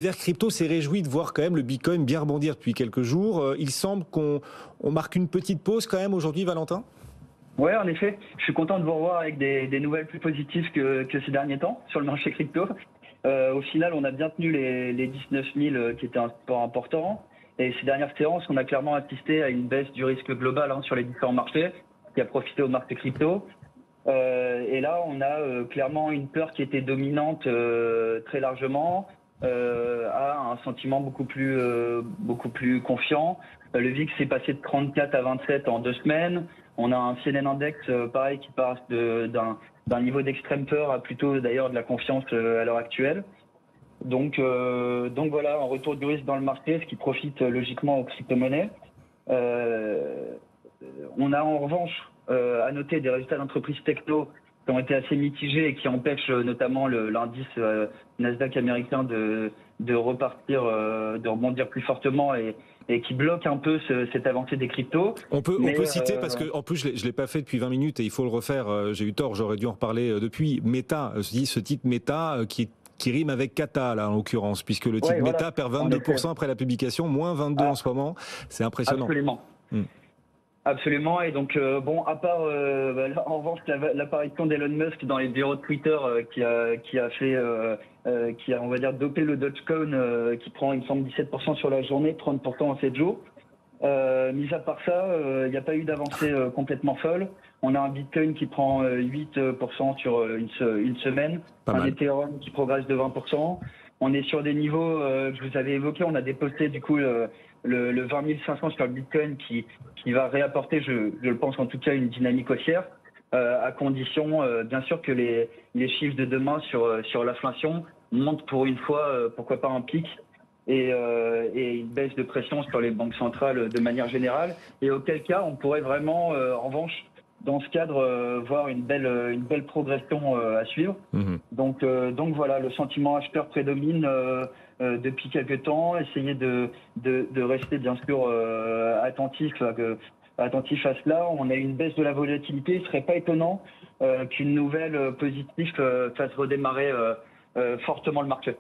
L'univers crypto s'est réjoui de voir quand même le Bitcoin bien rebondir depuis quelques jours. Il semble qu'on marque une petite pause quand même aujourd'hui, Valentin. Ouais, en effet, je suis content de vous revoir avec des nouvelles plus positives que ces derniers temps sur le marché crypto. Au final, on a bien tenu les 19 000 qui étaient un support important. Et ces dernières séances, on a clairement assisté à une baisse du risque global sur les différents marchés qui a profité au marché crypto. Et là, on a clairement une peur qui était dominante très largement, à un sentiment beaucoup plus confiant. Le VIX est passé de 34 à 27 en 2 semaines. On a un CNN Index, pareil, qui passe d'un niveau d'extrême peur à plutôt d'ailleurs de la confiance à l'heure actuelle. Donc voilà, un retour du risque dans le marché, ce qui profite logiquement aux crypto-monnaies. Euh, on a en revanche à noter des résultats d'entreprises techno qui ont été assez mitigés et qui empêchent notamment l'indice Nasdaq américain de repartir, de rebondir plus fortement et qui bloquent un peu cette avancée des cryptos. On Mais peut citer, parce que en plus je l'ai pas fait depuis 20 minutes et il faut le refaire, j'ai eu tort, j'aurais dû en reparler depuis. Meta, je dis ce titre Meta qui rime avec Kata là en l'occurrence, puisque le titre ouais, voilà, Meta perd en effet, 22% après la publication, moins 22 en ah, ce moment, c'est impressionnant. absolument. Hmm. Absolument, et donc bon, à part là, en revanche l'apparition d'Elon Musk dans les bureaux de Twitter qui a on va dire dopé le Dogecoin qui prend il me semble 17% sur la journée, 30% en 7 jours. Mis à part ça, il n'y a pas eu d'avancée complètement folle. On a un Bitcoin qui prend 8% sur une semaine, Pas un mal. Ethereum qui progresse de 20%. On est sur des niveaux que je vous avais évoqués. On a déposté du coup le 20 500 sur le Bitcoin qui va réapporter, je le pense en tout cas, une dynamique haussière, à condition bien sûr que les chiffres de demain sur l'inflation montent pour une fois, pourquoi pas un pic et une baisse de pression sur les banques centrales de manière générale. Et auquel cas, on pourrait vraiment, en revanche, dans ce cadre, voir une belle progression à suivre. Mhm. Donc voilà, le sentiment acheteur prédomine depuis quelques temps. Essayer de rester bien sûr attentif à cela. On a une baisse de la volatilité. Il ne serait pas étonnant qu'une nouvelle positive fasse redémarrer fortement le marché.